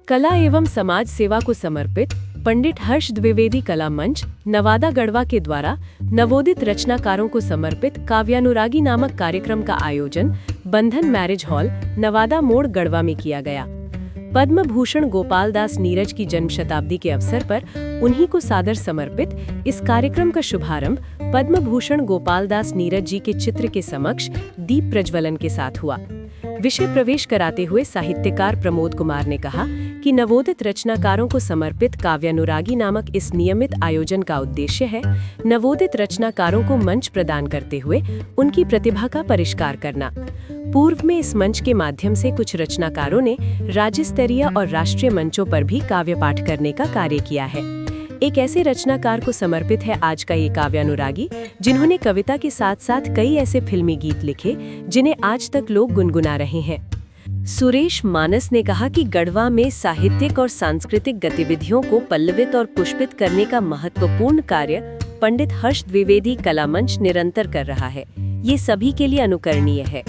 कला एवं समाज सेवा को समर्पित पंडित हर्ष द्विवेदी कला मंच नवादा गढ़वा के द्वारा नवोदित रचनाकारों को समर्पित काव्यानुरागी नामक कार्यक्रम का आयोजन बंधन मैरिज हॉल नवादा मोड़ गढ़वा में किया गया। पद्म भूषण गोपाल दास नीरज की जन्म शताब्दी के अवसर पर उन्हीं को सादर समर्पित इस कार्यक्रम का शुभारंभ पद्म भूषण गोपाल दास नीरज जी के चित्र के समक्ष दीप प्रज्वलन के साथ हुआ। विषय प्रवेश कराते हुए साहित्यकार प्रमोद कुमार ने कहा कि नवोदित रचनाकारों को समर्पित काव्यानुरागी नामक इस नियमित आयोजन का उद्देश्य है नवोदित रचनाकारों को मंच प्रदान करते हुए उनकी प्रतिभा का परिष्कार करना। पूर्व में इस मंच के माध्यम से कुछ रचनाकारों ने राज्य स्तरीय और राष्ट्रीय मंचों पर भी काव्य पाठ करने का कार्य किया है। एक ऐसे रचनाकार को समर्पित है आज का ये काव्यानुरागी, जिन्होंने कविता के साथ साथ कई ऐसे फिल्मी गीत लिखे जिन्हें आज तक लोग गुनगुना रहे हैं। सुरेश मानस ने कहा कि गढ़वा में साहित्यिक और सांस्कृतिक गतिविधियों को पल्लवित और पुष्पित करने का महत्वपूर्ण कार्य पंडित हर्ष द्विवेदी कला मंच निरंतर कर रहा है। ये सभी के लिए अनुकरणीय है।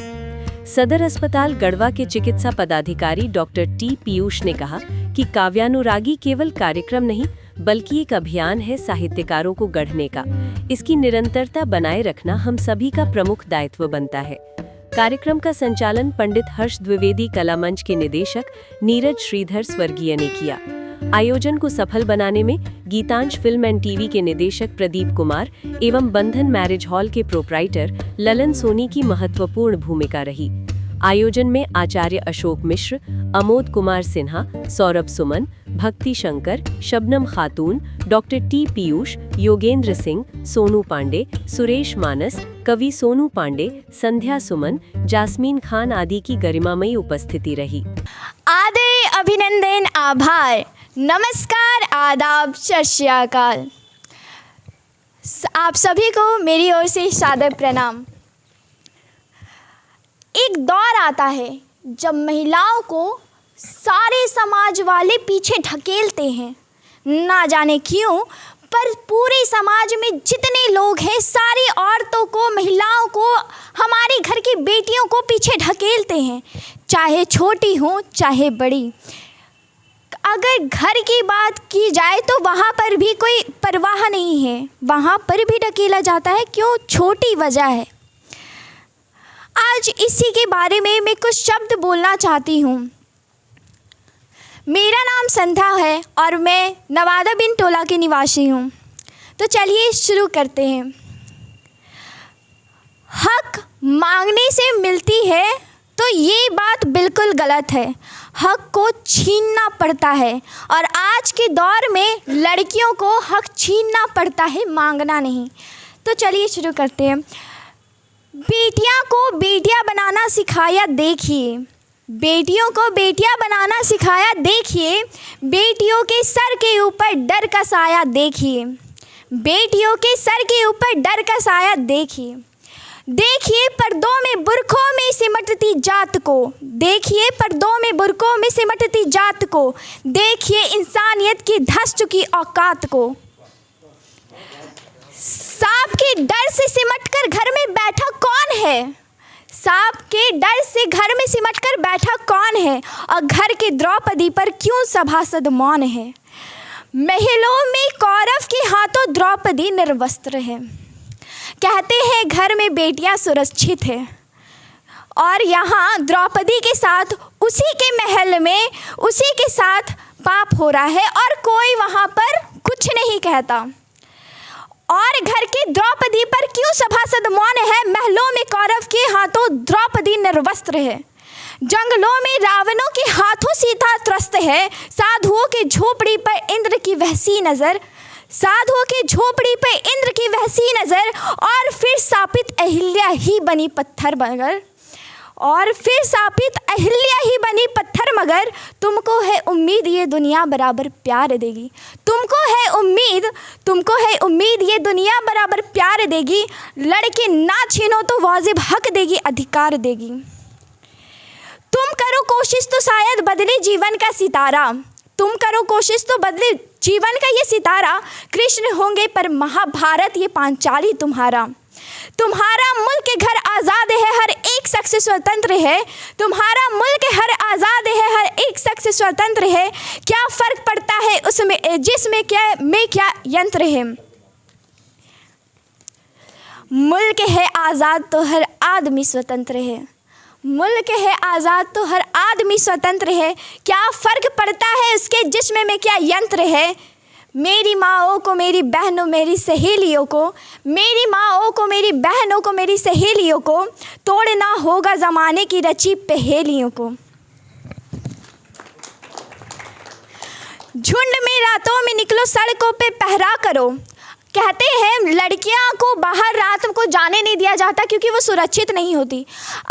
सदर अस्पताल गढ़वा के चिकित्सा पदाधिकारी डॉक्टर टी पीयूष ने कहा कि काव्यानुरागी केवल कार्यक्रम नहीं बल्कि एक अभियान है साहित्यकारों को गढ़ने का। इसकी निरंतरता बनाए रखना हम सभी का प्रमुख दायित्व बनता है। कार्यक्रम का संचालन पंडित हर्ष द्विवेदी कला मंच के निदेशक नीरज श्रीधर स्वर्गीय ने किया। आयोजन को सफल बनाने में गीतांश फिल्म एंड टीवी के निदेशक प्रदीप कुमार एवं बंधन मैरिज हॉल के प्रोप्राइटर ललन सोनी की महत्वपूर्ण भूमिका रही। आयोजन में आचार्य अशोक मिश्र, अमोद कुमार सिन्हा, सौरभ सुमन, भक्ति शंकर, शबनम खातून, डॉक्टर टी पीयूष, योगेंद्र सिंह, सोनू पांडे, सुरेश मानस, कवि सोनू पांडे, संध्या सुमन, जास्मीन खान आदि की गरिमामयी उपस्थिति रही। आदर, अभिनंदन, आभार, नमस्कार, आदाब, सत श्री अकाल। आप सभी को मेरी ओर से सादर प्रणाम। एक दौर आता है जब महिलाओं को सारे समाज वाले पीछे ढकेलते हैं, ना जाने क्यों, पर पूरे समाज में जितने लोग हैं सारी औरतों को, महिलाओं को, हमारे घर की बेटियों को पीछे ढकेलते हैं, चाहे छोटी हो चाहे बड़ी। अगर घर की बात की जाए तो वहाँ पर भी कोई परवाह नहीं है, वहाँ पर भी ढकेला जाता है। क्यों? छोटी वजह है। आज इसी के बारे में मैं कुछ शब्द बोलना चाहती हूँ। मेरा नाम संध्या है और मैं नवादा बिन टोला की निवासी हूँ। तो चलिए शुरू करते हैं। हक मांगने से मिलती है तो ये बात बिल्कुल गलत है। हक को छीनना पड़ता है और आज के दौर में लड़कियों को हक छीनना पड़ता है, मांगना नहीं। तो चलिए शुरू करते हैं। बेटियां को बेटियां बनाना सिखाया देखिए, बेटियों को बेटियां बनाना सिखाया देखिए, बेटियों के सर के ऊपर डर का साया देखिए, बेटियों के सर के ऊपर डर का साया देखिए। देखिए पर्दों में बुरखों में सिमटती जात को, देखिए पर्दों में बुरखों में सिमटती जात को, देखिए इंसानियत की धंस चुकी औकात को। सांप के डर से सिमटकर घर में बैठा कौन है? सांप के डर से घर में सिमटकर बैठा कौन है? और घर के द्रौपदी पर क्यों सभासद मौन है? महलों में कौरव के हाथों द्रौपदी निर्वस्त्र है। कहते हैं घर में बेटियां सुरक्षित है और यहाँ द्रौपदी के साथ उसी के महल में उसी के साथ पाप हो रहा है और कोई वहाँ पर कुछ नहीं कहता। और घर के द्रौपदी पर क्यों सभासद मौन है? महलों में कौरव के हाथों द्रौपदी निर्वस्त्र है, जंगलों में रावणों के हाथों सीता त्रस्त है, साधुओं के झोपड़ी पर इंद्र की वहसी नजर, साधुओं की झोपड़ी पे इंद्र की वहसी नजर। और फिर सापित अहिल्या ही बनी पत्थर मगर, और फिर सापित अहिल्या ही बनी पत्थर मगर। तुमको है उम्मीद ये दुनिया बराबर प्यार देगी, तुमको है उम्मीद, तुमको है उम्मीद ये दुनिया बराबर प्यार देगी। लड़के ना छीनो तो वाजिब हक देगी, अधिकार देगी। तुम करो कोशिश तो शायद बदले जीवन का सितारा, तुम करो कोशिश तो बदले जीवन का ये सितारा। कृष्ण होंगे पर महाभारत ये पांचाली तुम्हारा। तुम्हारा मुल्क घर आज़ाद है, हर एक शख्स स्वतंत्र है। तुम्हारा मुल्क हर आज़ाद है, हर एक शख्स स्वतंत्र है। क्या फ़र्क पड़ता है उसमें जिसमें क्या यंत्र है। मुल्क है आज़ाद तो हर आदमी स्वतंत्र है। मुल्क है आज़ाद तो हर आदमी स्वतंत्र है। क्या फ़र्क पड़ता है उसके जिस्म में क्या यंत्र है। मेरी माँओं को, मेरी बहनों, मेरी सहेलियों को, मेरी माँओं को, मेरी बहनों को, मेरी सहेलियों को तोड़ना होगा ज़माने की रची पहेलियों को। झुंड में रातों में निकलो, सड़कों पे पहरा करो। कहते हैं लड़कियां को बाहर रात को जाने नहीं दिया जाता क्योंकि वो सुरक्षित नहीं होती।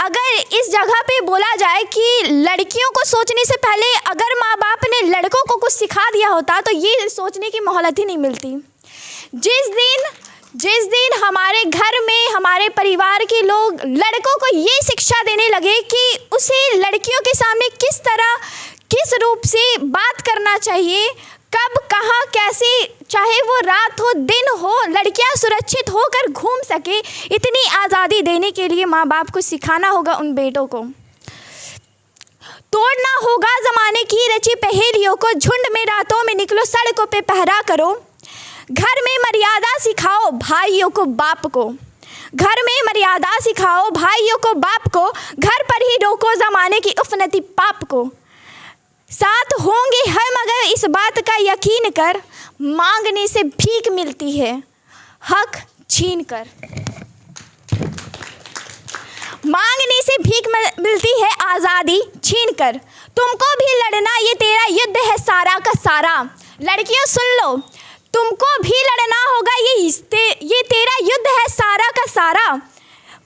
अगर इस जगह पे बोला जाए कि लड़कियों को सोचने से पहले अगर माँ बाप ने लड़कों को कुछ सिखा दिया होता तो ये सोचने की मोहलत ही नहीं मिलती। जिस दिन हमारे घर में हमारे परिवार के लोग लड़कों को ये शिक्षा देने लगे कि उसे लड़कियों के सामने किस तरह, किस रूप से बात करना चाहिए, कब, कहाँ, कैसे, चाहे वो रात हो दिन हो, लड़कियां सुरक्षित होकर घूम सके, इतनी आज़ादी देने के लिए माँ बाप को सिखाना होगा उन बेटों को। तोड़ना होगा ज़माने की रची पहेलियों को। झुंड में रातों में निकलो, सड़कों पे पहरा करो। घर में मर्यादा सिखाओ भाइयों को, बाप को। घर में मर्यादा सिखाओ भाइयों को, बाप को। घर पर ही रोको ज़माने की उफनती पाप को। साथ होंगे है मगर इस बात का यकीन कर, मांगने से भीख मिलती है हक छीन कर। मांगने से भीख मिलती है आज़ादी छीन कर। तुमको भी लड़ना ये तेरा युद्ध है सारा का सारा। लड़कियों सुन लो, तुमको भी लड़ना होगा ये तेरा युद्ध है सारा का सारा।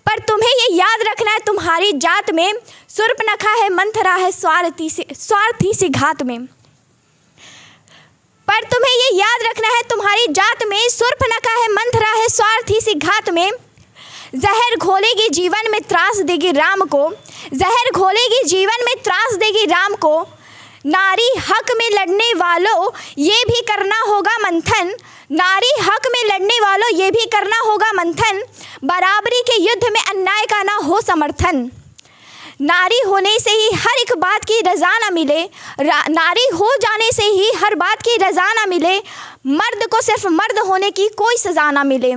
पर तुम्हें ये याद रखना है तुम्हारी जात में शूर्पणखा है, मंथरा है स्वार्थी सी घात में। पर तुम्हें ये याद रखना है तुम्हारी जात में शूर्पणखा है, मंथरा है स्वार्थी सी घात में। जहर घोलेगी जीवन में त्रास देगी राम को। जहर घोलेगी जीवन में त्रास देगी राम को। नारी हक में लड़ने वालों ये भी करना होगा मंथन। नारी हक में लड़ने वालों ये भी करना होगा मंथन। बराबरी के युद्ध में अन्याय का ना हो समर्थन। नारी होने से ही हर एक बात की रज़ा ना मिले। नारी हो जाने से ही हर बात की रज़ा ना मिले। मर्द को सिर्फ मर्द होने की कोई सज़ा ना मिले।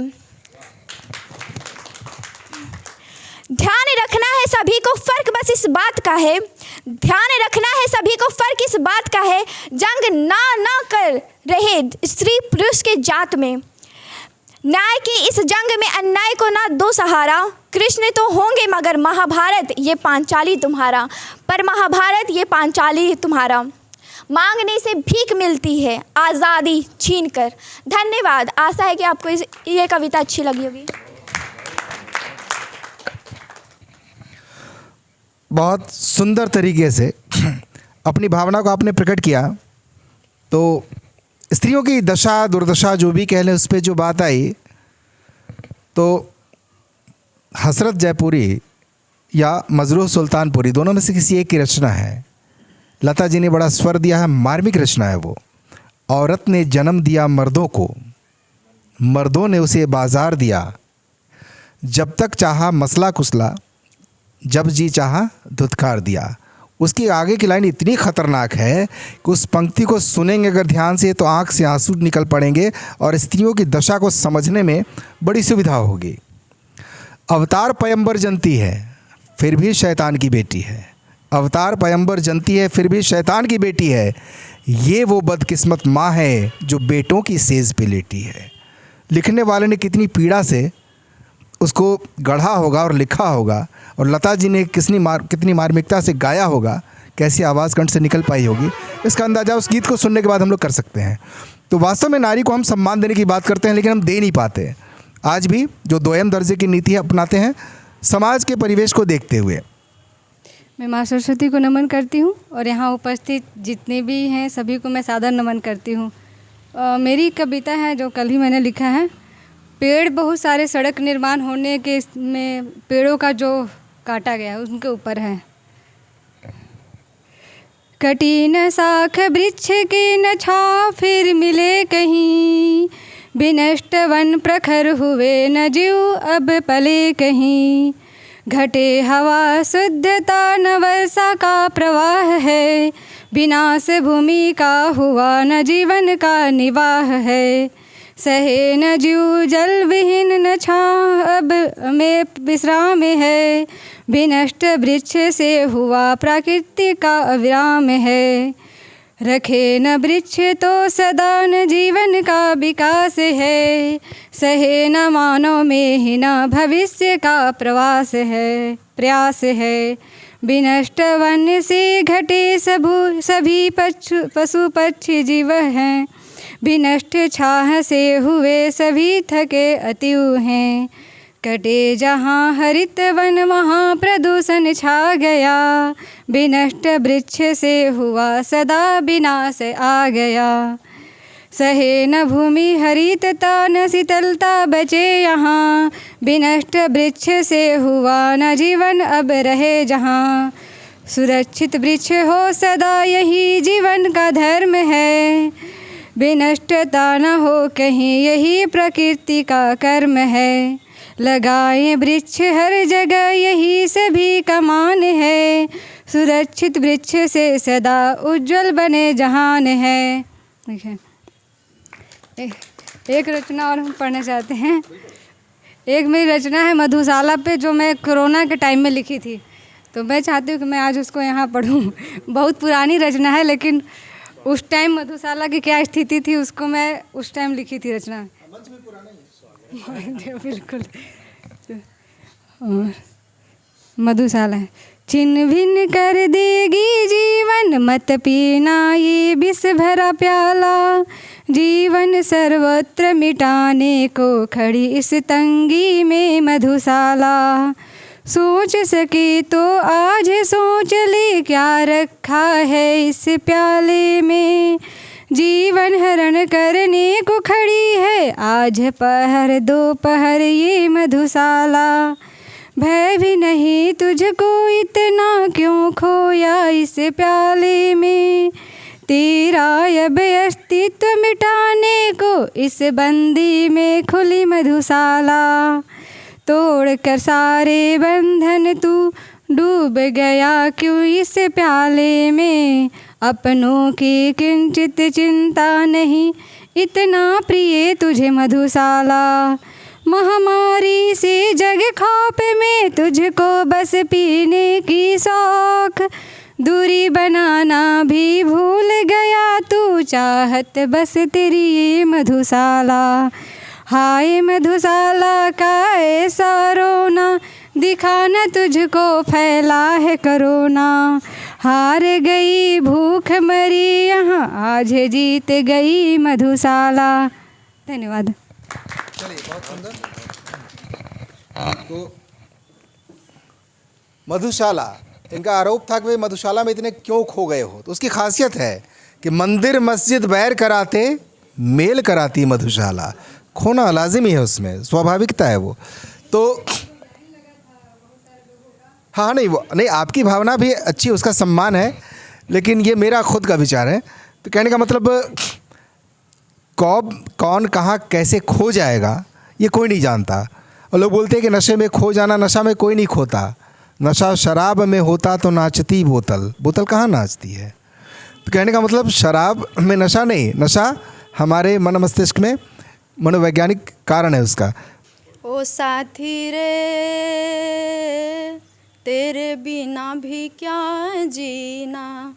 ध्यान रखना है सभी को फ़र्क बस इस बात का है। ध्यान रखना है सभी को फ़र्क इस बात का है। जंग ना कर रहे स्त्री पुरुष के जात में। न्याय की इस जंग में अन्याय को ना दो सहारा। कृष्ण तो होंगे मगर महाभारत ये पांचाली तुम्हारा। पर महाभारत ये पांचाली तुम्हारा। मांगने से भीख मिलती है आज़ादी छीन कर। धन्यवाद। आशा है कि आपको ये कविता अच्छी लगी होगी। बहुत सुंदर तरीके से अपनी भावना को आपने प्रकट किया। तो स्त्रियों की दशा दुर्दशा जो भी कह लें उस पर जो बात आई, तो हसरत जयपुरी या मजरूह सुल्तानपुरी दोनों में से किसी एक की रचना है। लता जी ने बड़ा स्वर दिया है, मार्मिक रचना है वो। औरत ने जन्म दिया मर्दों को, मर्दों ने उसे बाजार दिया। जब तक चाहा मसला कुसला, जब जी चाहा धुतकार दिया। उसकी आगे की लाइन इतनी ख़तरनाक है कि उस पंक्ति को सुनेंगे अगर ध्यान से तो आँख से आंसू निकल पड़ेंगे और स्त्रियों की दशा को समझने में बड़ी सुविधा होगी। अवतार पैगंबर जनती है फिर भी शैतान की बेटी है। अवतार पैगंबर जनती है फिर भी शैतान की बेटी है। ये वो बदकिस्मत माँ है जो बेटों की सेज पे लेटी है। लिखने वाले ने कितनी पीड़ा से उसको गढ़ा होगा और लिखा होगा, और लता जी ने कितनी मार्मिकता से गाया होगा, कैसी आवाज़ कंठ से निकल पाई होगी, इसका अंदाज़ा उस गीत को सुनने के बाद हम लोग कर सकते हैं। तो वास्तव में नारी को हम सम्मान देने की बात करते हैं लेकिन हम दे नहीं पाते। आज भी जो दोयम दर्जे की नीति अपनाते हैं समाज के परिवेश को देखते हुए। मैं माँ सरस्वती को नमन करती हूँ और यहाँ उपस्थित जितने भी हैं सभी को मैं सादर नमन करती हूँ। मेरी कविता है जो कल ही मैंने लिखा है। पेड़ बहुत सारे सड़क निर्माण होने के में पेड़ों का जो काटा गया उनके ऊपर है। कटी न शाख वृक्ष की न छाँव फिर मिले कहीं, विनष्ट वन प्रखर हुए न जीव अब पले कहीं। घटे हवा शुद्धता न वर्षा का प्रवाह है, विनाश भूमि का हुआ न जीवन का निवाह है। सहे न जीव जल विहीन न छाँव अब में विश्राम है, विनष्ट वृक्ष से हुआ प्रकृति का विराम है। रखे न वृक्ष तो सदा न जीवन का विकास है, सहे न मानव में ही न भविष्य का प्रवास है प्रयास है। विनष्ट वन से घटे सभी पशु पक्षी जीव हैं, विनष्ट छाह से हुए सभी थके अतिव हैं। कटे जहाँ हरित वन वहाँ प्रदूषण छा गया, विनष्ट वृक्ष से हुआ सदा विनाश आ गया। सहे न भूमि हरितता न शीतलता बचे यहाँ, विनष्ट वृक्ष से हुआ न जीवन अब रहे जहाँ। सुरक्षित वृक्ष हो सदा यही जीवन का धर्म है, विनष्टता न हो कहीं यही प्रकृति का कर्म है। लगाएं वृक्ष हर जगह यही सभी का मान है, सुरक्षित वृक्ष से सदा उज्जवल बने जहान है। देखिए एक रचना और हम पढ़ना चाहते हैं। एक मेरी रचना है मधुशाला पे, जो मैं कोरोना के टाइम में लिखी थी, तो मैं चाहती हूँ कि मैं आज उसको यहाँ पढ़ूँ। बहुत पुरानी रचना है, लेकिन उस टाइम मधुशाला की क्या स्थिति थी उसको मैं उस टाइम लिखी थी रचना। बिल्कुल। और मधुशाला है। छिन्न भिन्न कर देगी जीवन मत पीना ये विष भरा प्याला, जीवन सर्वत्र मिटाने को खड़ी इस तंगी में मधुशाला। सोच सके तो आज सोच ले क्या रखा है इस प्याले में, जीवन हरण करने को खड़ी है आज पहर दोपहर ये मधुशाला। भय भी नहीं तुझको इतना क्यों खोया इस प्याले में, तेरा अब अस्तित्व मिटाने को इस बंदी में खुली मधुशाला। तोड़ कर सारे बंधन तू डूब गया क्यों इस प्याले में, अपनों की किंचित चिंता नहीं इतना प्रिय तुझे मधुशाला। महामारी से जग खौफ में तुझको बस पीने की शौक, दूरी बनाना भी भूल गया तू चाहत बस तेरी ये मधुशाला। हाय मधुशाला का ऐसा रोना, दिखाना तुझको फैला है करोना। हार गई भूख मरी यहाँ आज जीत गई मधुशाला। धन्यवाद। चलिए, बहुत सुंदर। तो मधुशाला, इनका आरोप था कि वे मधुशाला में इतने क्यों खो गए हो, तो उसकी खासियत है कि मंदिर मस्जिद बैर कराते मेल कराती मधुशाला। खोना लाजिमी है, उसमें स्वाभाविकता है वो। तो हाँ, नहीं वो नहीं, आपकी भावना भी अच्छी, उसका सम्मान है, लेकिन ये मेरा खुद का विचार है। तो कहने का मतलब कब कौन कहाँ कैसे खो जाएगा ये कोई नहीं जानता। और लोग बोलते हैं कि नशे में खो जाना, नशा में कोई नहीं खोता। नशा शराब में होता तो नाचती बोतल, बोतल कहाँ नाचती है। तो कहने का मतलब शराब में नशा नहीं, नशा हमारे मन मस्तिष्क में मनोवैज्ञानिक कारण है उसका। ओ साथी रे तेरे बिना भी क्या जीना,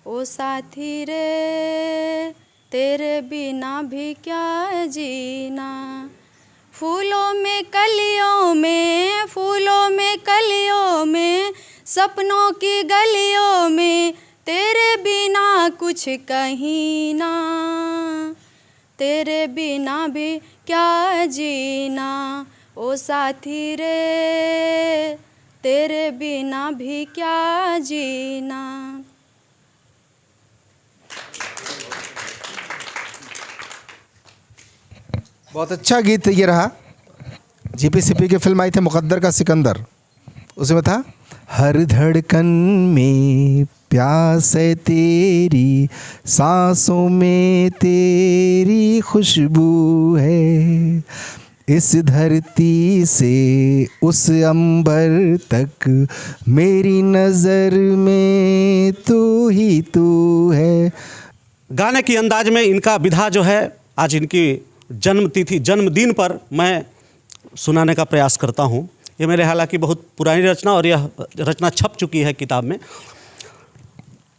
ओ साथी रे तेरे बिना भी क्या जीना। फूलों में कलियों में, फूलों में कलियों में, सपनों की गलियों में, तेरे बिना कुछ कहीं ना, तेरे बिना भी क्या जीना। ओ साथी रे तेरे बिना भी क्या जीना। बहुत अच्छा गीत ये रहा। जीपीसीपी की फिल्म आई थी मुकद्दर का सिकंदर, उसमें था हर धड़कन में प्यास है तेरी, सांसों में तेरी खुशबू है। इस धरती से उस अंबर तक मेरी नज़र में तू ही तू है। गाने की अंदाज में इनका विधा जो है आज इनकी जन्मदिन पर मैं सुनाने का प्रयास करता हूँ। ये मेरे हालांकि बहुत पुरानी रचना और यह रचना छप चुकी है किताब में।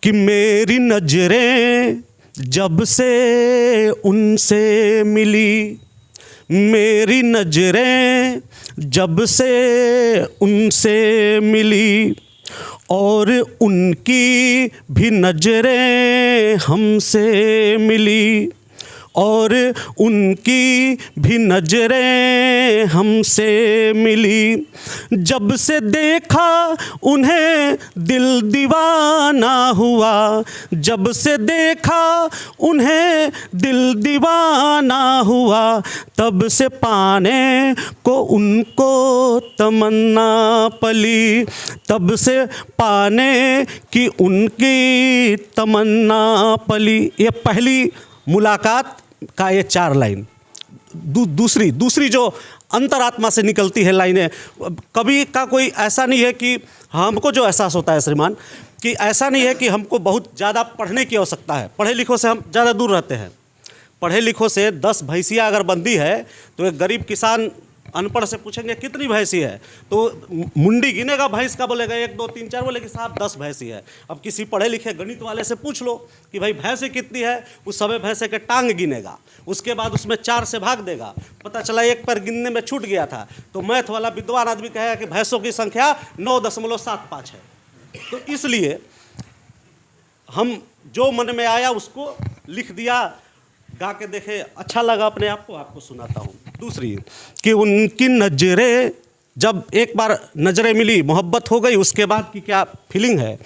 कि मेरी नजरें जब से उनसे मिली, मेरी नजरें जब से उनसे मिली, और उनकी भी नजरें हमसे मिली, और उनकी भी नजरें हमसे मिली। जब से देखा उन्हें दिल दीवाना हुआ, जब से देखा उन्हें दिल दीवाना हुआ, तब से पाने को उनको तमन्ना पली, तब से पाने की उनकी तमन्ना पली। ये पहली मुलाकात का ये 4 लाइन। दूसरी जो अंतरात्मा से निकलती है लाइनें, कवि का कोई ऐसा नहीं है कि हमको जो एहसास होता है श्रीमान, कि ऐसा नहीं है कि हमको बहुत ज़्यादा पढ़ने की आवश्यकता है। पढ़े लिखों से हम ज़्यादा दूर रहते हैं। पढ़े लिखों से 10 भैंसियाँ अगर बंधी है तो एक गरीब किसान अनपढ़ से पूछेंगे कितनी भैंसी है, तो मुंडी गिनेगा भैंस का, बोलेगा 1 2 3 4, बोलेगा साहब 10 भैंसी है। अब किसी पढ़े लिखे गणित वाले से पूछ लो कि भाई भैंसी कितनी है, उस समय भैंसे के टांग गिनेगा, उसके बाद उसमें 4 से भाग देगा, पता चला 1 पर गिनने में छूट गया था, तो मैथ वाला विद्वान आदमी कहेगा कि भैंसों की संख्या 9.75 है। तो इसलिए हम जो मन में आया उसको लिख दिया, गा के देखे, अच्छा लगा अपने आप को, आपको सुनाता हूँ। दूसरी कि उनकी नजरें, जब एक बार नजरें मिली, मोहब्बत हो गई, उसके बाद की क्या फीलिंग है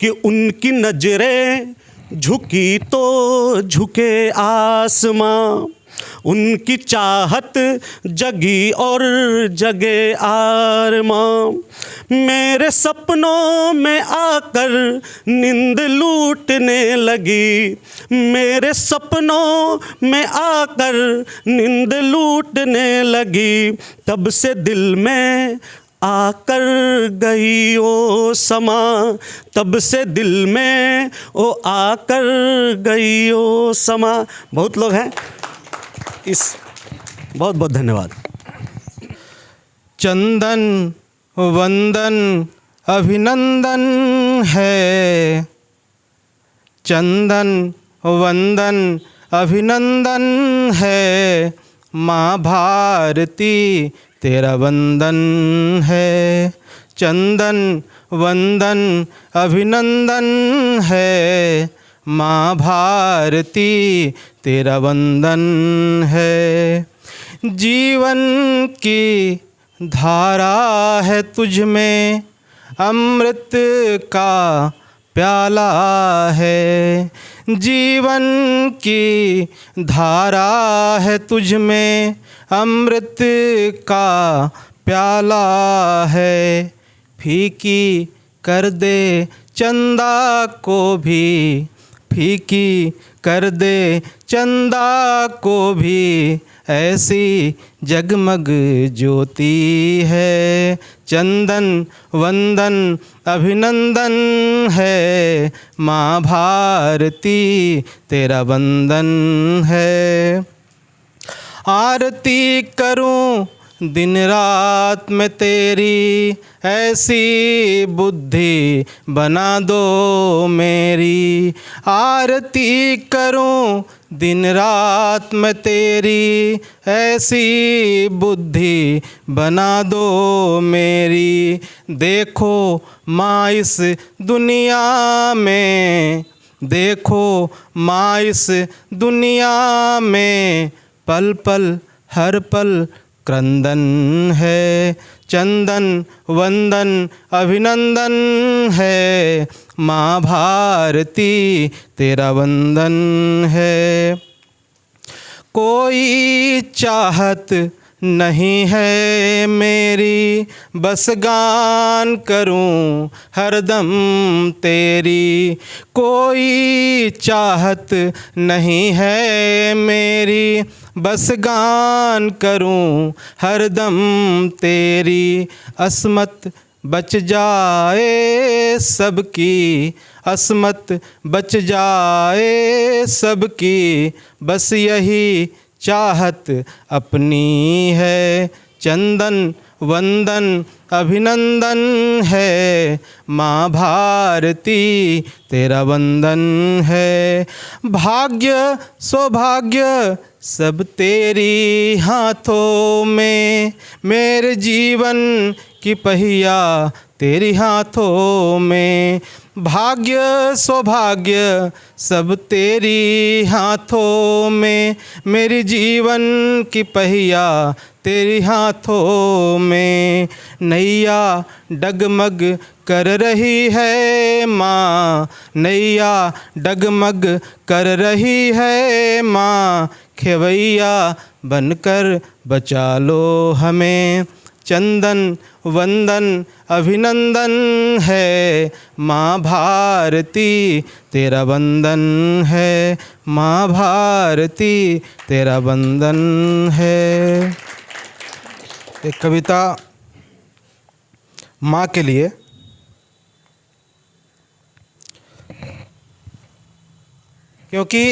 कि उनकी नजरें झुकी तो झुके आसमां, उनकी चाहत जगी और जगे आरमां, मेरे सपनों में आकर नींद लूटने लगी, मेरे सपनों में आकर नींद लूटने लगी, तब से दिल में आकर गई ओ समा, तब से दिल में ओ आकर गई ओ समा। बहुत लोग हैं इस, बहुत बहुत धन्यवाद। चंदन वंदन अभिनंदन है, चंदन वंदन अभिनंदन है, माँ भारती तेरा वंदन है। चंदन वंदन अभिनंदन है, माँ भारती तेरा वंदन है। जीवन की धारा है तुझ में, अमृत का प्याला है। जीवन की धारा है तुझ में, अमृत का प्याला है। फीकी कर दे चंदा को भी, फीकी कर दे चंदा को भी, ऐसी जगमग ज्योति है। चंदन वंदन अभिनंदन है, माँ भारती तेरा वंदन है। आरती करूं दिन रात में तेरी, ऐसी बुद्धि बना दो मेरी। आरती करूं दिन रात में तेरी, ऐसी बुद्धि बना दो मेरी। देखो माँ इस दुनिया में, देखो माँ इस दुनिया में, पल पल हर पल क्रंदन है। चंदन वंदन अभिनंदन है, माँ भारती तेरा वंदन है। कोई चाहत नहीं है मेरी, बस गान करूं हरदम तेरी। कोई चाहत नहीं है मेरी, बस गान करूं हरदम तेरी। अस्मत बच जाए सबकी, अस्मत बच जाए सबकी, बस यही चाहत अपनी है। चंदन वंदन अभिनंदन है, माँ भारती तेरा वंदन है। भाग्य सौभाग्य सब तेरी हाथों में, मेरे जीवन की पहिया तेरी हाथों में। भाग्य सौभाग्य सब तेरी हाथों में, मेरी जीवन की पहिया तेरी हाथों में। नैया डगमग कर रही है माँ, नैया डगमग कर रही है माँ। खेवैया बनकर बचा लो हमें। चंदन वंदन अभिनंदन है, माँ भारती तेरा वंदन है, माँ भारती तेरा वंदन है। एक कविता माँ के लिए। क्योंकि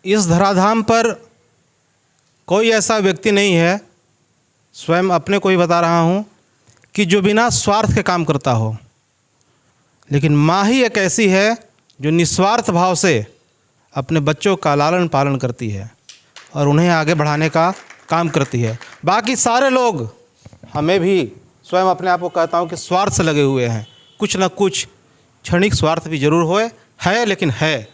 इस धराधाम पर कोई ऐसा व्यक्ति नहीं है, स्वयं अपने को ही बता रहा हूँ, कि जो बिना स्वार्थ के काम करता हो। लेकिन माँ ही एक ऐसी है जो निस्वार्थ भाव से अपने बच्चों का लालन पालन करती है और उन्हें आगे बढ़ाने का काम करती है। बाकी सारे लोग, हमें भी स्वयं अपने आप को कहता हूँ कि स्वार्थ से लगे हुए हैं, कुछ न कुछ क्षणिक स्वार्थ भी जरूर है, लेकिन है।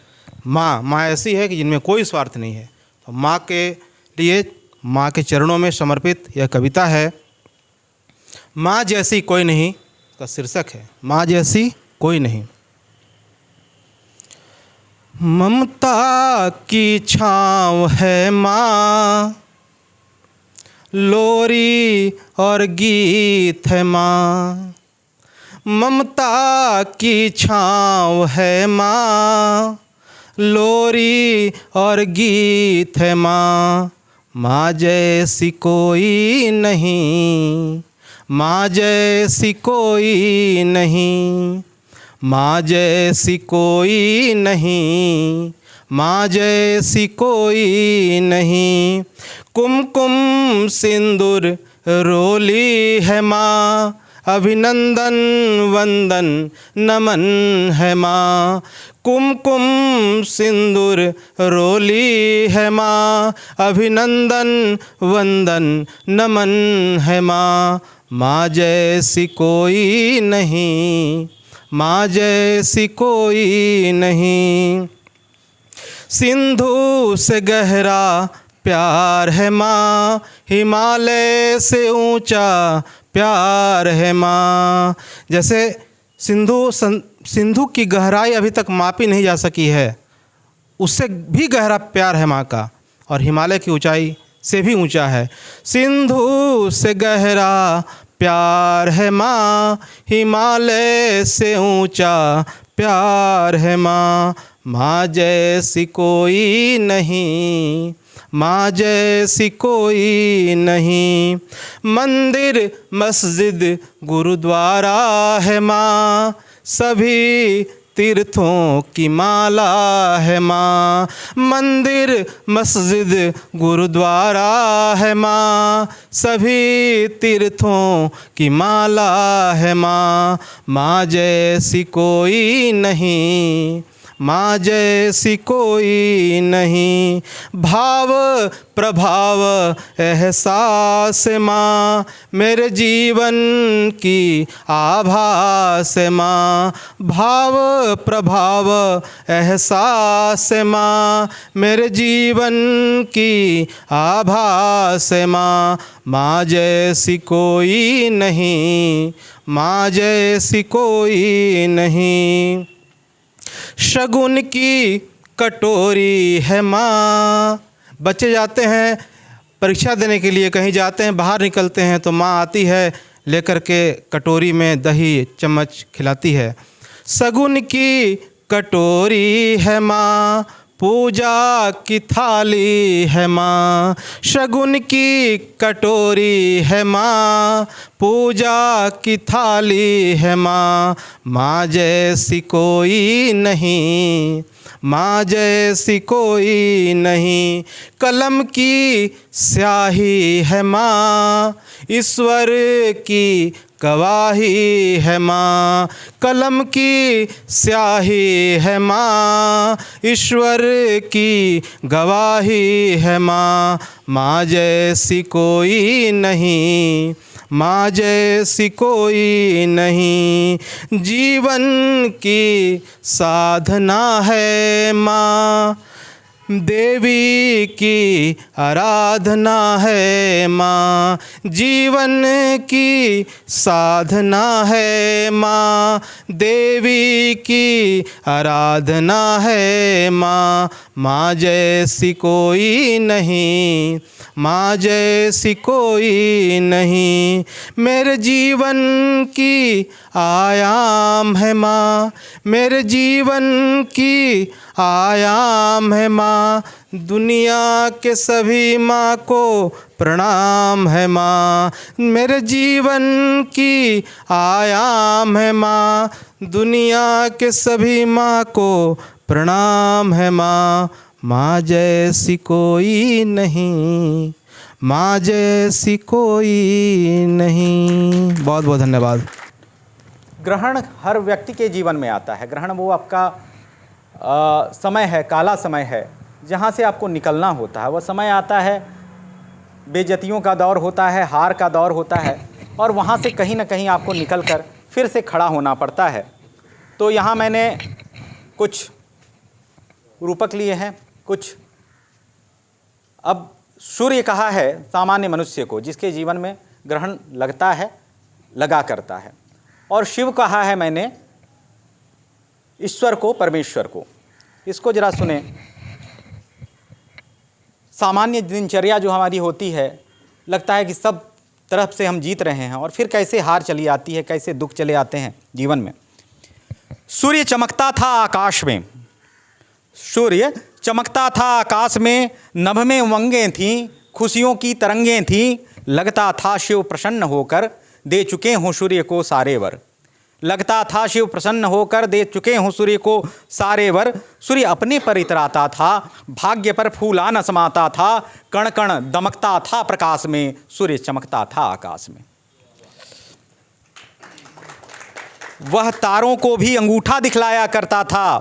माँ ऐसी है कि जिनमें कोई स्वार्थ नहीं है। तो माँ के लिए, माँ के चरणों में समर्पित यह कविता है। माँ जैसी कोई नहीं का शीर्षक है, माँ जैसी कोई नहीं। ममता की छाँव है माँ, लोरी और गीत है माँ। ममता की छाँव है माँ, लोरी और गीत है माँ। माँ जैसी कोई नहीं, माँ जैसी कोई नहीं, माँ जैसी कोई नहीं, माँ जैसी कोई नहीं। कुमकुम सिंदूर रोली है माँ, अभिनंदन वंदन नमन है माँ। कुमकुम सिंदूर रोली है माँ, अभिनंदन वंदन नमन है माँ। माँ जैसी कोई नहीं, माँ जैसी कोई नहीं। सिंधु से गहरा प्यार है माँ, हिमालय से ऊंचा प्यार है माँ। जैसे सिंधु की गहराई अभी तक मापी नहीं जा सकी है, उससे भी गहरा प्यार है माँ का, और हिमालय की ऊंचाई से भी ऊंचा है। सिंधु से गहरा प्यार है माँ, हिमालय से ऊंचा प्यार है माँ। माँ जैसी कोई नहीं, माँ जैसी कोई नहीं। मंदिर मस्जिद गुरुद्वारा है माँ, सभी तीर्थों की माला है माँ। मंदिर मस्जिद गुरुद्वारा है माँ, सभी तीर्थों की माला है माँ। माँ जैसी कोई नहीं, माँ जैसी कोई नहीं। भाव प्रभाव एहसास माँ, मेरे जीवन की आभास माँ। भाव प्रभाव एहसास माँ, मेरे जीवन की आभास माँ। माँ जैसी कोई नहीं, माँ जैसी कोई नहीं। शगुन की कटोरी है माँ, बच्चे जाते हैं परीक्षा देने के लिए कहीं जाते हैं, बाहर निकलते हैं तो माँ आती है लेकर के कटोरी में दही चम्मच खिलाती है। सगुन की कटोरी है माँ, पूजा की थाली है माँ। शगुन की कटोरी है माँ, पूजा की थाली है माँ। माँ जैसी कोई नहीं, माँ जैसी कोई नहीं। कलम की स्याही है माँ, ईश्वर की गवाही है माँ। कलम की स्याही है माँ, ईश्वर की गवाही है माँ। माँ जैसी कोई नहीं, माँ जैसी कोई नहीं। जीवन की साधना है माँ, देवी की आराधना है माँ। जीवन की साधना है माँ, देवी की आराधना है माँ। माँ जैसी कोई नहीं, माँ जैसी कोई नहीं। मेरे जीवन की आयाम है माँ, मेरे जीवन की आयाम है माँ। दुनिया के सभी माँ को प्रणाम है माँ। मेरे जीवन की आयाम है माँ, दुनिया के सभी माँ को प्रणाम है माँ। माँ जैसी कोई नहीं, माँ जैसी कोई नहीं। बहुत बहुत धन्यवाद। ग्रहण हर व्यक्ति के जीवन में आता है। ग्रहण वो आपका समय है, काला समय है, जहाँ से आपको निकलना होता है। वह समय आता है, बेइज्जतियों का दौर होता है, हार का दौर होता है, और वहाँ से कहीं ना कहीं आपको निकलकर फिर से खड़ा होना पड़ता है। तो यहाँ मैंने कुछ रूपक लिए हैं, कुछ। अब सूर्य कहा है सामान्य मनुष्य को, जिसके जीवन में ग्रहण लगता है, लगा करता है। और शिव कहा है मैंने ईश्वर को, परमेश्वर को। इसको जरा सुने। सामान्य दिनचर्या जो हमारी होती है, लगता है कि सब तरफ से हम जीत रहे हैं, और फिर कैसे हार चली आती है, कैसे दुख चले आते हैं जीवन में। सूर्य चमकता था आकाश में, सूर्य चमकता था आकाश में। नभ में उमंगें थीं, खुशियों की तरंगें थीं। लगता था शिव प्रसन्न होकर दे चुके हों सूर्य को सारे वर। लगता था शिव प्रसन्न होकर दे चुके हों सूर्य को सारे वर। सूर्य अपने पर इतराता था, भाग्य पर फूला न समाता था। कण कण दमकता था प्रकाश में, सूर्य चमकता था आकाश में। वह तारों को भी अंगूठा दिखलाया करता था,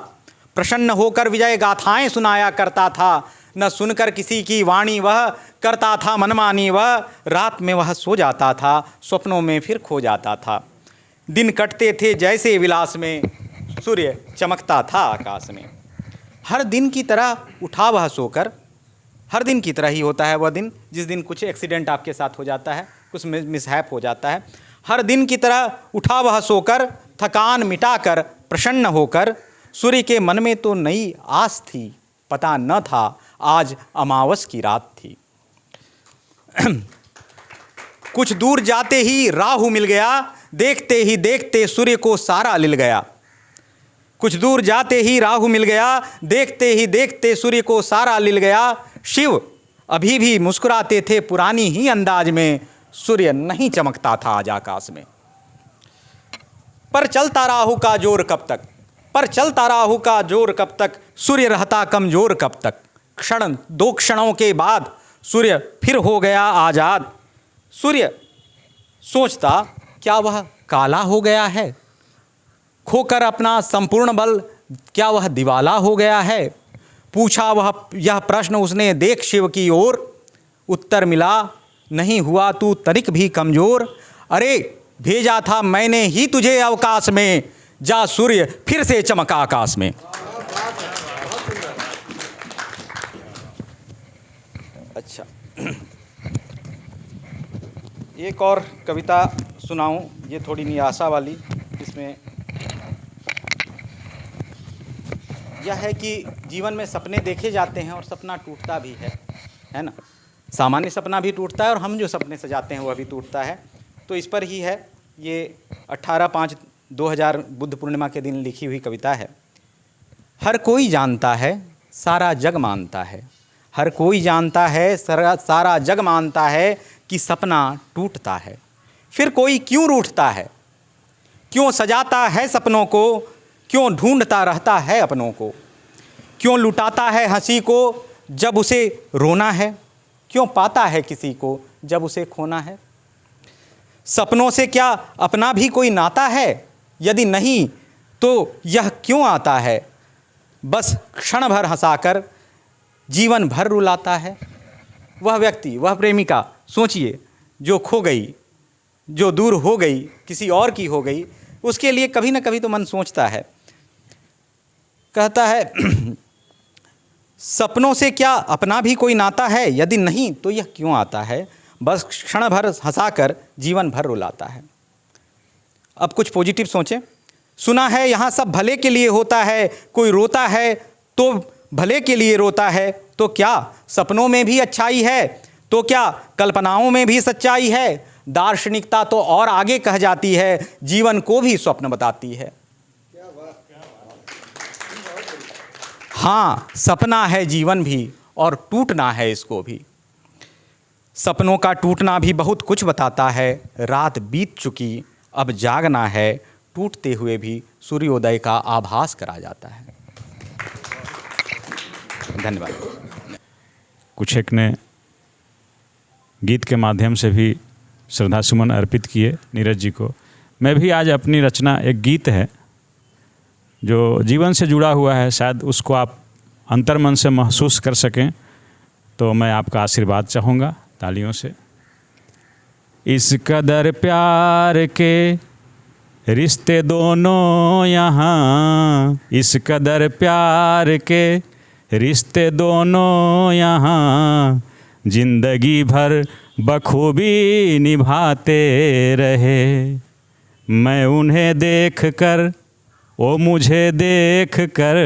प्रसन्न होकर विजय गाथाएं सुनाया करता था। न सुनकर किसी की वाणी वह करता था मनमानी। वह रात में वह सो जाता था, स्वप्नों में फिर खो जाता था। दिन कटते थे जैसे विलास में, सूर्य चमकता था आकाश में। हर दिन की तरह उठा वह सोकर, हर दिन की तरह ही होता है वह दिन जिस दिन कुछ एक्सीडेंट आपके साथ हो जाता है, कुछ मिसहैप हो जाता है। हर दिन की तरह उठा वह सोकर, थकान मिटाकर प्रसन्न होकर। सूर्य के मन में तो नई आस थी, पता न था आज अमावस की रात थी। कुछ दूर जाते ही राहु मिल गया, देखते ही देखते सूर्य को सारा लिल गया। कुछ दूर जाते ही राहु मिल गया, देखते ही देखते सूर्य को सारा लिल गया। शिव अभी भी मुस्कुराते थे पुरानी ही अंदाज में, सूर्य नहीं चमकता था आज आकाश में। पर चलता राहु का जोर कब तक, पर चलता राहु का जोर कब तक, सूर्य रहता कमजोर कब तक। क्षण दो क्षणों के बाद सूर्य फिर हो गया आज़ाद। सूर्य सोचता क्या वह काला हो गया है, खोकर अपना संपूर्ण बल क्या वह दिवाला हो गया है। पूछा वह यह प्रश्न उसने देख शिव की ओर, उत्तर मिला नहीं हुआ तू तनिक भी कमजोर। अरे भेजा था मैंने ही तुझे अवकाश में, जा सूर्य फिर से चमका आकाश में। अच्छा, एक और कविता सुनाऊं, ये थोड़ी निराशा वाली। इसमें यह है कि जीवन में सपने देखे जाते हैं और सपना टूटता भी है ना। सामान्य सपना भी टूटता है और हम जो सपने सजाते हैं वह भी टूटता है। तो इस पर ही है ये 18/5/2000 बुद्ध पूर्णिमा के दिन लिखी हुई कविता है। हर कोई जानता है सारा जग मानता है, हर कोई जानता है सारा जग मानता है कि सपना टूटता है। फिर कोई क्यों रूठता है, क्यों सजाता है सपनों को, क्यों ढूंढता रहता है अपनों को, क्यों लुटाता है हंसी को जब उसे रोना है, क्यों पाता है किसी को जब उसे खोना है। सपनों से क्या अपना भी कोई नाता है, यदि नहीं तो यह क्यों आता है, बस क्षण भर हंसाकर जीवन भर रुलाता है। वह व्यक्ति, वह प्रेमिका, सोचिए, जो खो गई, जो दूर हो गई, किसी और की हो गई, उसके लिए कभी ना कभी तो मन सोचता है। कहता है सपनों से क्या अपना भी कोई नाता है, यदि नहीं तो यह क्यों आता है, बस क्षण भर हंसाकर जीवन भर रुलाता है। अब कुछ पॉजिटिव सोचें। सुना है यहाँ सब भले के लिए होता है, कोई रोता है तो भले के लिए रोता है, तो क्या सपनों में भी अच्छाई है, तो क्या कल्पनाओं में भी सच्चाई है। दार्शनिकता तो और आगे कह जाती है, जीवन को भी स्वप्न बताती है। हाँ, सपना है जीवन भी और टूटना है इसको भी। सपनों का टूटना भी बहुत कुछ बताता है, रात बीत चुकी अब जागना है, टूटते हुए भी सूर्योदय का आभास करा जाता है। धन्यवाद। कुछ एक ने गीत के माध्यम से भी श्रद्धा सुमन अर्पित किए नीरज जी को। मैं भी आज अपनी रचना, एक गीत है जो जीवन से जुड़ा हुआ है, शायद उसको आप अंतर्मन से महसूस कर सकें, तो मैं आपका आशीर्वाद चाहूँगा तालियों से। इस कदर प्यार के रिश्ते दोनों यहाँ, इस कदर प्यार के रिश्ते दोनों यहाँ, जिंदगी भर बखूबी निभाते रहे। मैं उन्हें देख कर, ओ मुझे देख कर,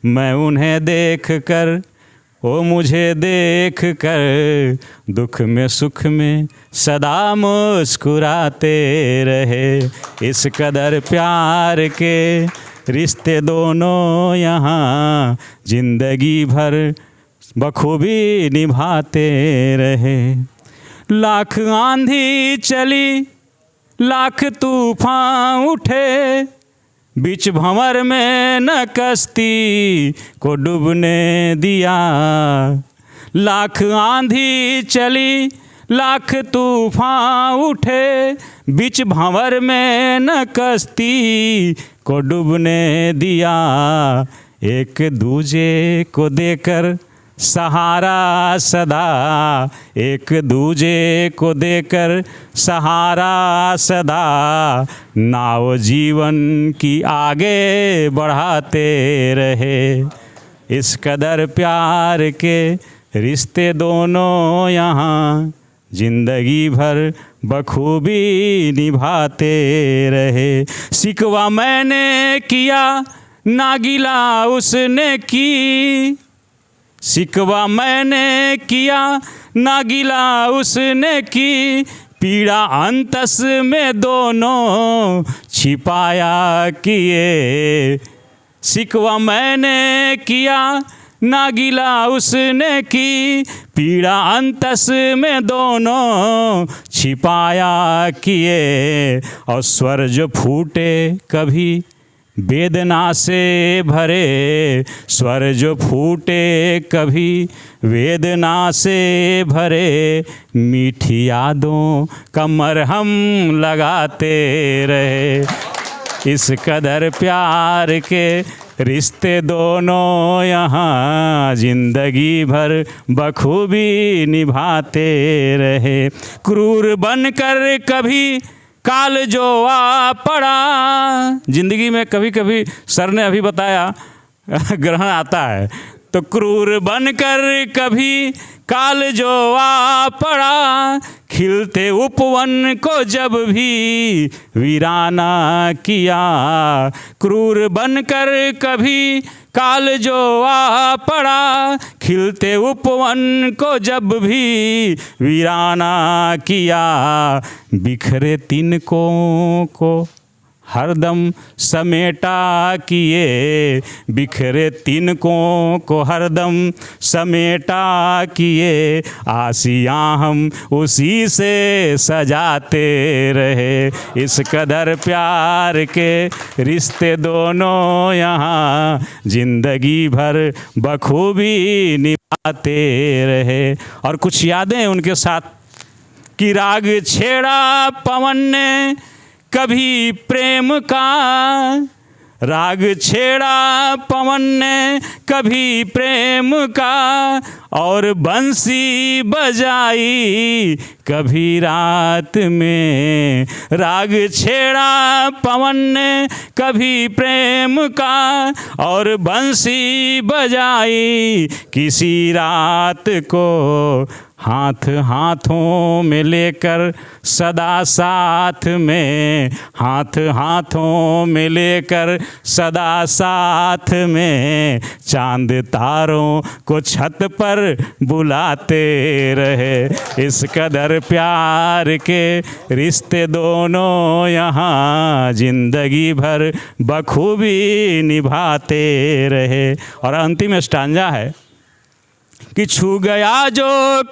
मैं उन्हें देख कर, ओ मुझे देख कर, दुख में सुख में सदा मुस्कुराते रहे। इस कदर प्यार के रिश्ते दोनों यहाँ, जिंदगी भर बखूबी निभाते रहे। लाख आंधी चली, लाख तूफान उठे, बीच भंवर में न कश्ती को डूबने दिया। लाख आंधी चली, लाख तूफान उठे, बीच भंवर में न कश्ती को डूबने दिया। एक दूजे को देकर सहारा सदा, एक दूजे को देकर सहारा सदा, नाव जीवन की आगे बढ़ाते रहे। इस कदर प्यार के रिश्ते दोनों यहाँ, जिंदगी भर बखूबी निभाते रहे। शिकवा मैंने किया ना गिला उसने की, शिकवा मैंने किया ना गिला उसने की, पीड़ा अंतस में दोनों छिपाया किए। शिकवा मैंने किया ना गिला उसने की, पीड़ा अंतस में दोनों छिपाया किए। और स्वर जो फूटे कभी वेदना से भरे, स्वर जो फूटे कभी वेदना से भरे, मीठी यादों का मरहम लगाते रहे। इस कदर प्यार के रिश्ते दोनों यहाँ, जिंदगी भर बखूबी निभाते रहे। क्रूर बनकर कभी काल जो आ पड़ा, जिंदगी में कभी कभी सर ने अभी बताया ग्रहण आता है, तो क्रूर बनकर कभी काल जो आ पड़ा, खिलते उपवन को जब भी वीराना किया। क्रूर बनकर कभी काल जो आ पड़ा, खिलते उपवन को जब भी वीराना किया। बिखरे तिनकों को हरदम समेटा किए, बिखरे तिनकों को हरदम समेटा किए। आसियाँ हम उसी से सजाते रहे, इस कदर प्यार के रिश्ते दोनों यहाँ जिंदगी भर बखूबी निभाते रहे। और कुछ यादें उनके साथ कि राग छेड़ा पवन ने कभी प्रेम का, राग छेड़ा पवन ने कभी प्रेम का, और बंसी बजाई कभी रात में। राग छेड़ा पवन ने कभी प्रेम का, और बंसी बजाई किसी रात को। हाथ हाथों में लेकर सदा साथ में, हाथ हाथों में लेकर सदा साथ में। चांद तारों को छत पर बुलाते रहे, इस कदर प्यार के रिश्ते दोनों यहाँ जिंदगी भर बखूबी निभाते रहे। और अंतिम स्टांजा है कि छू गया जो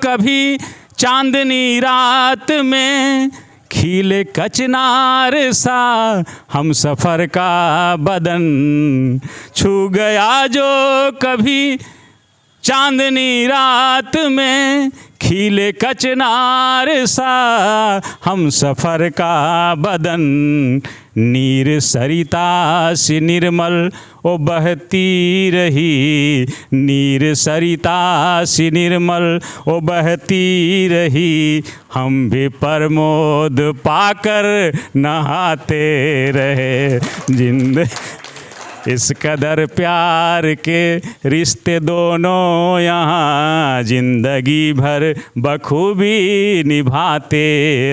कभी चांदनी रात में, खिले कचनार सा हम सफ़र का बदन। छू गया जो कभी चांदनी रात में, खिले कचनार सा हम सफ़र का बदन। नीर सरिता सी निर्मल ओ बहती रही, नीर सरिता सी निर्मल ओ बहती रही। हम भी प्रमोद पाकर नहाते रहे, इस कदर प्यार के रिश्ते दोनों यहाँ जिंदगी भर बखूबी निभाते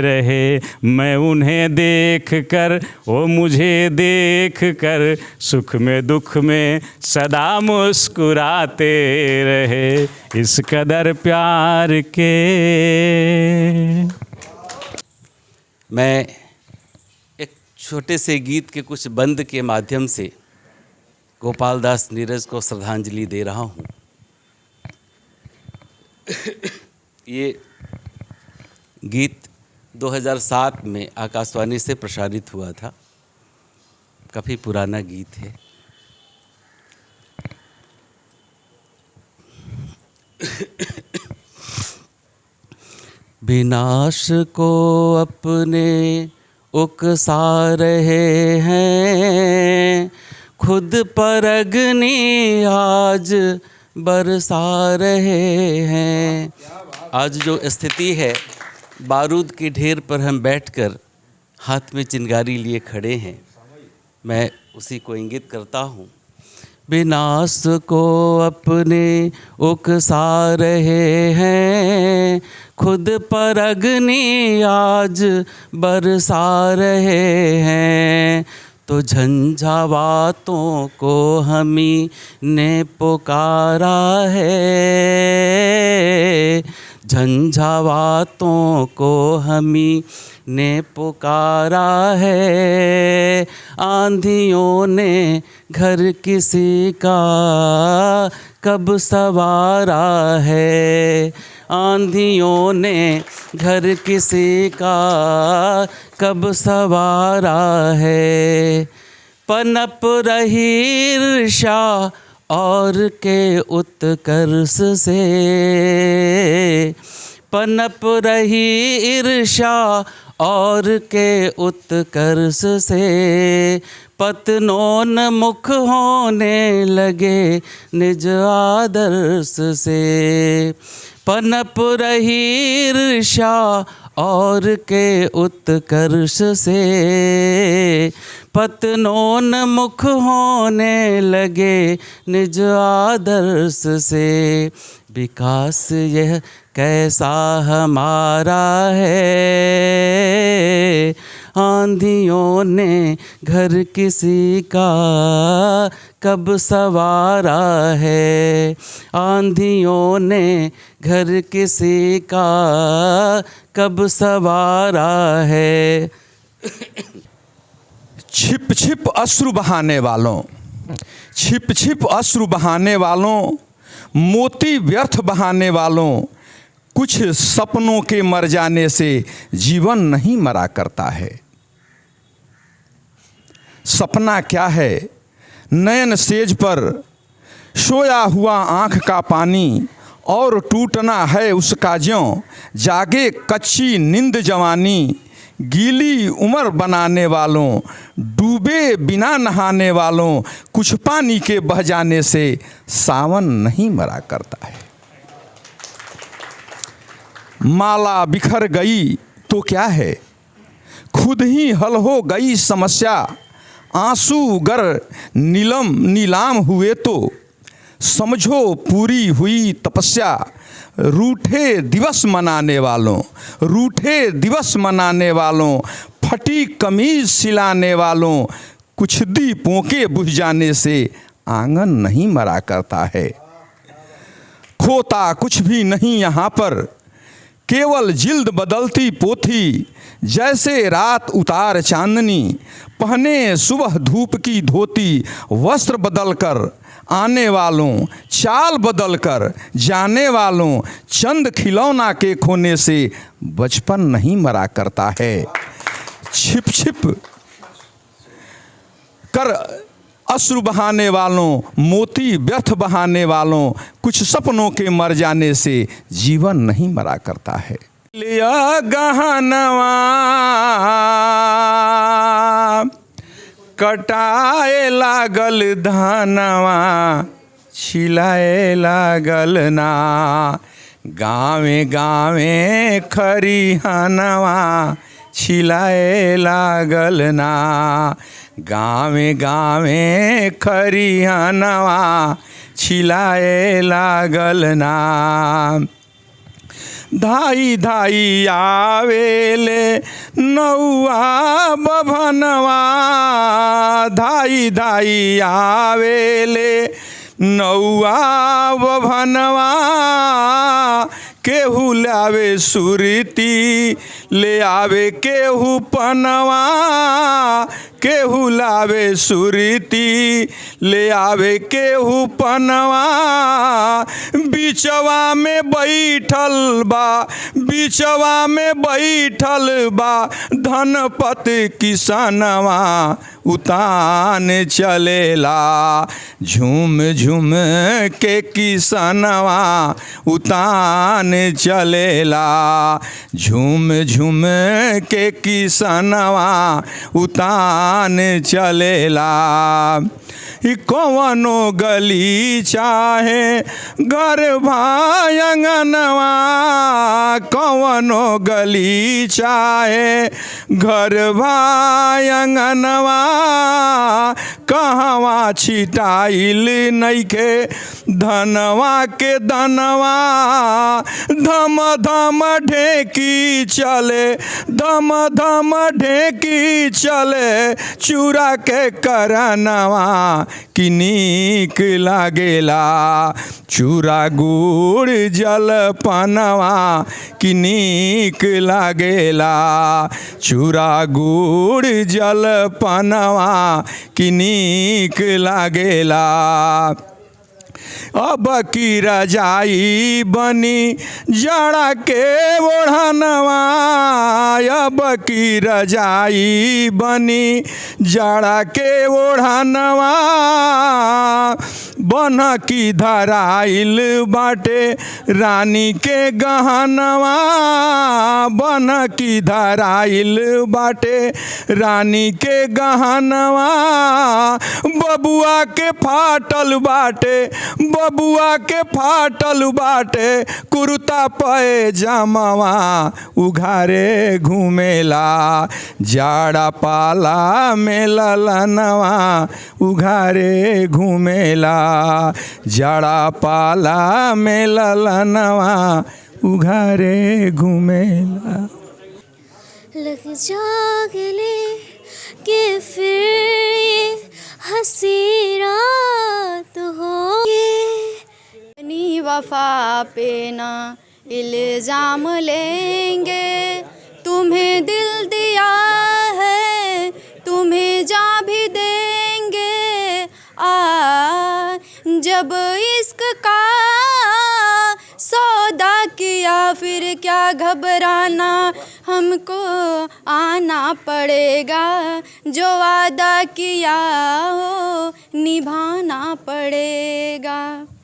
रहे। मैं उन्हें देख कर, वो मुझे देख कर, सुख में दुख में सदा मुस्कुराते रहे, इस कदर प्यार के। मैं एक छोटे से गीत के कुछ बंद के माध्यम से गोपाल दास नीरज को श्रद्धांजलि दे रहा हूँ। ये गीत 2007 में आकाशवाणी से प्रसारित हुआ था, काफ़ी पुराना गीत है। विनाश को अपने उकसा रहे हैं, खुद पर अग्नि आज बरसा रहे हैं। आज जो स्थिति है, बारूद के ढेर पर हम बैठकर हाथ में चिंगारी लिए खड़े हैं, मैं उसी को इंगित करता हूँ। विनाश को अपने उकसा रहे हैं, खुद पर अग्नि आज बरसा रहे हैं। तो झंझावातों को हमी ने पुकारा है, झंझावातों को हमी ने पुकारा है। आंधियों ने घर किसी का कब सवारा है, आंधियों ने घर किसी का कब सवारा है। पनप रही ईर्ष्या और के उत्कर्ष से, पनप रही ईर्ष्या और के उत्कर्ष से। पतनोन्मुख होने लगे निज आदर्श से, पनप रही ईर्ष्या और के उत्कर्ष से, पतनोन्मुख होने लगे निज आदर्श से। विकास यह कैसा हमारा है, आंधियों ने घर किसी का कब सवारा है, आंधियों ने घर किसी का कब सवारा है। छिप छिप अश्रु बहाने वालों, छिप छिप अश्रु बहाने वालों, मोती व्यर्थ बहाने वालों, कुछ सपनों के मर जाने से जीवन नहीं मरा करता है। सपना क्या है? नयन सेज पर सोया हुआ आँख का पानी, और टूटना है उसका ज्यों जागे कच्ची नींद जवानी। गीली उम्र बनाने वालों, डूबे बिना नहाने वालों, कुछ पानी के बह जाने से सावन नहीं मरा करता है। माला बिखर गई तो क्या है, खुद ही हल हो गई समस्या। आंसू गर नीलाम हुए तो समझो पूरी हुई तपस्या। रूठे दिवस मनाने वालों, रूठे दिवस मनाने वालों, फटी कमीज सिलाने वालों, कुछ दीपों के बुझ जाने से आंगन नहीं मरा करता है। खोता कुछ भी नहीं यहाँ पर, केवल जिल्द बदलती पोथी। जैसे रात उतार चांदनी, पहने सुबह धूप की धोती। वस्त्र बदल कर आने वालों, चाल बदल कर जाने वालों, चंद खिलौना के खोने से बचपन नहीं मरा करता है। छिप छिप कर अश्रु बहाने वालों, मोती व्यर्थ बहाने वालों, कुछ सपनों के मर जाने से जीवन नहीं मरा करता है। लिया गहनवा कटाए लागल धनवा, छिलाए लागल ना। गावे गावे खरिहनवा, छिलाए लागल ना। गावे गावे खरिहनवा, छिलाए लागल ना। धाई धाई आवेले नौआ बभनवा, धाई धाई आवेले नौआ बभनवा। केहू लावे सुरती, ले आवे केहू पनवा। केहू लावे सुरती, ले आवे केहू पनवा। बिचवा में बैठल बा, बिचवा में बैठल बा धनपत किसनवा। उतान चलेला झूम झूम के किसनवा। उतान चलेला झूम झूम के किसनवा। उतान चलेला कवनो गली चाहे घर भांगनवा। कवनो गली चाहे घर भांगनवा। कहवा छिटाइल नइखे धनवा के धनवा। धम धम ढेकी चले, धम धम ढेकी चले चूरा के करनवा। कि नीक लागेला चूरा गुड़ जलपनवा। कि नीक लागेला चूरा गुड़ जलपनवा। कि नीक लागेला अब की रजाई बनी जड़ा के ओढ़नवा। अब की रजाई बनी जड़ा के ओढ़नवा। बन की धराइल बाटे रानी के गहनवा। बन की धराइल बाटे रानी के गहनवा। बबुआ के फाटल बाटे बबुआ के फाटल बाटे कुर्ता पैजामावा उघारे घूमेला जाड़ा पाला में ललनवा उघारे घूमेला जाड़ा पाला में ललनवा उघारे घूमेला। लग जा गले कि फिर ये हंसी रात हो अपनी वफा पे ना इल्ज़ाम लेंगे, तुम्हें दिल दिया है तुम्हें जा भी देंगे। जब इश्क का सौदा किया फिर क्या घबराना, हमको आना पड़ेगा, जो वादा किया वो निभाना पड़ेगा।